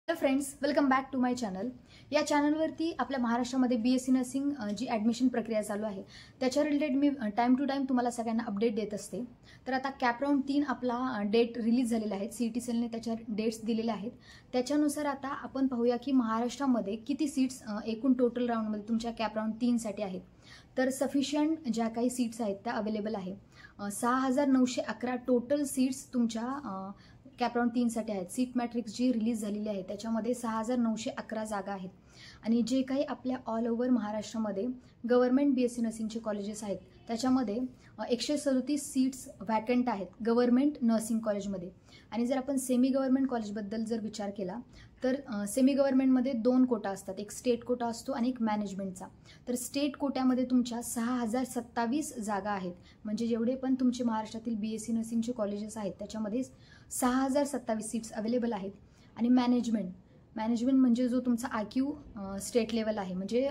Hello friends, welcome back to my channel. या चॅनलवरती आपल्या महाराष्ट्रामध्ये BSc नर्सिंग जी ॲडमिशन प्रक्रिया चालू आहे त्याच्या रिलेटेड मी टाइम टू टाइम तुम्हाला सगळ्यांना अपडेट देत असते. तर आता कॅप राऊंड 3 आपला डेट रिलीज झालेला आहे. CET सेलने त्याच्या डेट्स दिलेले आहेत. त्याच्यानुसार आता आपण पाहूया की महाराष्ट्रामध्ये किती सीट्स एकूण टोटल राऊंडमध्ये तुमच्या कॅप राऊंड 3 साठी आहेत. तर सफिशियंट ज्या काही सीट्स आहेत त्या अवेलेबल आहे. 6,911 टोटल सीट्स तुमच्या कॅप राऊंड 3 साठी आहेत. सीट मॅट्रिक्स जी रिलीज झालेली आहे त्याच्यामध्ये 6,911 जागा आहेत. आणि जे काही आपल्या ऑल ओव्हर महाराष्ट्रामध्ये गव्हर्नमेंट BSc नर्सिंगचे कॉलेजेस आहेत त्याच्यामध्ये 137 सीट्स व्हॅकंट आहेत गव्हर्नमेंट नर्सिंग कॉलेजमध्ये. आणि जर आपण सेमी गव्हर्नमेंट कॉलेजबद्दल जर विचार केला तर सेमी गव्हर्नमेंटमध्ये 2 कोटा असतात, एक स्टेट कोटा असतो आणि एक मॅनेजमेंटचा. तर स्टेट कोट्यामध्ये तुमच्या 6,027 जागा आहेत. म्हणजे जेवढे पण तुमचे महाराष्ट्रातील BSc नर्सिंगचे कॉलेजेस आहेत त्याच्यामध्ये 6,027 सीट्स अवेलेबल आहेत. आणि मॅनेजमेंट म्हणजे जो तुमचा IQ स्टेट लेवल आहे, म्हणजे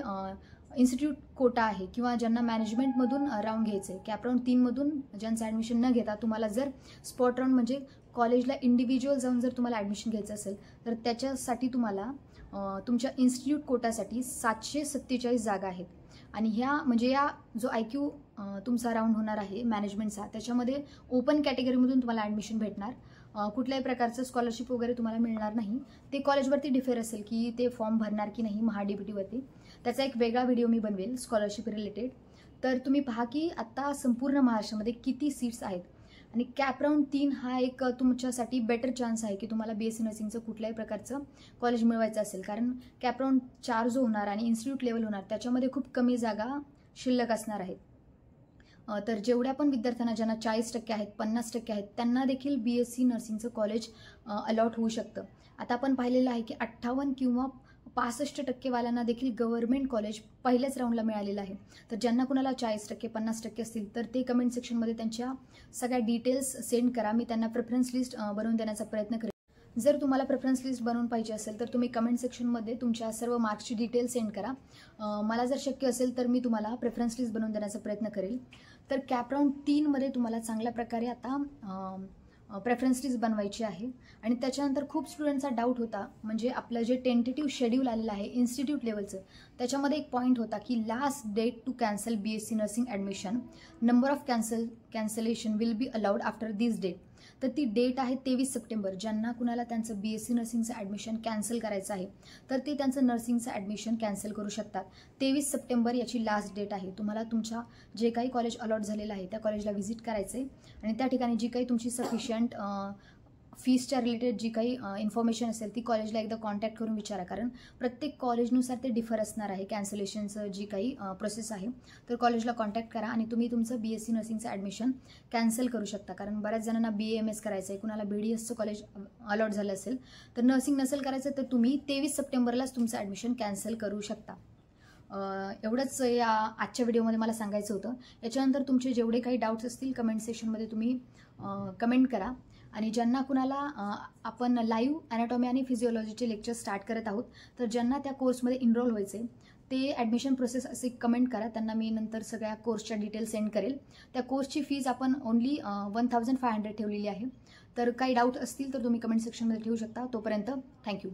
इन्स्टिट्यूट कोटा आहे किंवा ज्यांना मॅनेजमेंटमधून राऊंड घ्यायचं आहे, कॅप राऊंड 3 मधून ज्यांचं ॲडमिशन न घेता तुम्हाला जर स्पॉट राऊंड म्हणजे कॉलेजला इंडिव्हिज्युअल जाऊन जर तुम्हाला ॲडमिशन घ्यायचं असेल तर त्याच्यासाठी तुम्हाला तुमच्या इन्स्टिट्यूट कोटासाठी 747 जागा आहेत. आणि या जो IQ तुमचा राऊंड होणार आहे मॅनेजमेंटचा त्याच्यामध्ये ओपन कॅटेगरीमधून तुम्हाला ॲडमिशन भेटणार. कुठल्याही प्रकारचं स्कॉलरशिप वगैरे तुम्हाला मिळणार नाही. ते कॉलेजवरती डिफर असेल की ते फॉर्म भरणार की नाही MHADBTवरती. त्याचा एक वेगळा व्हिडिओ मी बनवेल स्कॉलरशिप रिलेटेड. तर तुम्ही पहा की आता संपूर्ण महाराष्ट्रामध्ये किती सीट्स आहेत. आणि कॅप राऊंड 3 हा एक तुमच्यासाठी बेटर चान्स आहे की तुम्हाला BSc नर्सिंगचं कुठल्याही प्रकारचं कॉलेज मिळवायचं असेल. कारण कॅप राऊंड 4 जो होणार आणि इन्स्टिट्यूट लेवल होणार त्याच्यामध्ये खूप कमी जागा शिल्लक असणार आहेत. तर जेवढ्या पण विद्यार्थ्यांना ज्यांना 40% आहेत, 50% आहेत त्यांना देखील BSc नर्सिंगचं कॉलेज अलॉट होऊ शकतं. आता आपण पाहिलेलं आहे की 58 किंवा 65% वाल्यांना देखील गव्हर्नमेंट कॉलेज पहिल्याच राऊंडला मिळालेलं आहे. तर ज्यांना कुणाला 40% 50% असतील तर ते कमेंट सेक्शनमध्ये त्यांच्या सगळ्या डिटेल्स सेंड करा. मी त्यांना प्रेफरन्स लिस्ट बनवून देण्याचा प्रयत्न करेन. जर तुम्हाला प्रेफरन्स लिस्ट बनवून पाहिजे असेल तर तुम्ही कमेंट सेक्शनमध्ये तुमच्या सर्व मार्क्सची डिटेल्स सेंड करा. मला जर शक्य असेल तर मी तुम्हाला प्रेफरन्स लिस्ट बनवून देण्याचा प्रयत्न करेल. तर कॅप राऊंड 3 मध्ये तुम्हाला चांगल्या प्रकारे आता प्रेफरन्स लिस्ट बनवायची आहे. आणि त्याच्यानंतर खूप स्टुडंटचा डाऊट होता, म्हणजे आपलं जे टेंटेटिव्ह शेड्यूल आलेलं आहे इन्स्टिट्यूट लेवलचं त्याच्यामध्ये एक पॉईंट होता की last date to cancel BSc nursing admission, number of cancellation will be allowed after this date. तर ती डेट आहे 23 सप्टेंबर. ज्यांना कुणाला त्यांचं BSc नर्सिंगचं ॲडमिशन कॅन्सल करायचं आहे तर ते त्यांचं नर्सिंगचं ॲडमिशन कॅन्सल करू शकतात. 23 सप्टेंबर याची लास्ट डेट आहे. तुम्हाला तुमच्या जे काही कॉलेज अलॉट झालेलं आहे त्या कॉलेजला व्हिजिट करायचं आहे आणि त्या ठिकाणी जी काही तुमची सफिशियंट फीसच्या रिलेटेड जी काही इन्फॉर्मेशन असेल ती कॉलेजला एकदा कॉन्टॅक्ट करून विचारा. कारण प्रत्येक कॉलेजनुसार ते डिफर असणार आहे कॅन्सलेशनचं जी काही प्रोसेस आहे. तर कॉलेजला कॉन्टॅक्ट करा आणि तुम्ही तुमचं BSc नर्सिंगचं ॲडमिशन कॅन्सल करू शकता. कारण बऱ्याच जणांना BAMS करायचं आहे, कुणाला BDSचं कॉलेज अलॉट झालं असेल तर नर्सिंग नसेल करायचं तर तुम्ही 23 सप्टेंबरलाच तुमचं ॲडमिशन कॅन्सल करू शकता. एवढंच या आजच्या व्हिडिओमध्ये मला सांगायचं होतं. याच्यानंतर तुमचे जेवढे काही डाऊट्स असतील कमेंट सेक्शनमध्ये तुम्ही कमेंट करा. आणि ज्यांना कुणाला आपण लाईव्ह ॲनाटॉमी आणि फिजिओलॉजीचे लेक्चर स्टार्ट करत आहोत तर ज्यांना त्या कोर्समध्ये इनरोल व्हायचे ते ॲडमिशन प्रोसेस असे कमेंट करा. त्यांना मी नंतर सगळ्या कोर्सच्या डिटेल्स सेंड करेल. त्या कोर्सची फीज आपण ओन्ली 1,500 ठेवलेली आहे. तर काही डाऊट असतील तर तुम्ही कमेंट सेक्शनमध्ये ठेवू शकता. तोपर्यंत थँक्यू.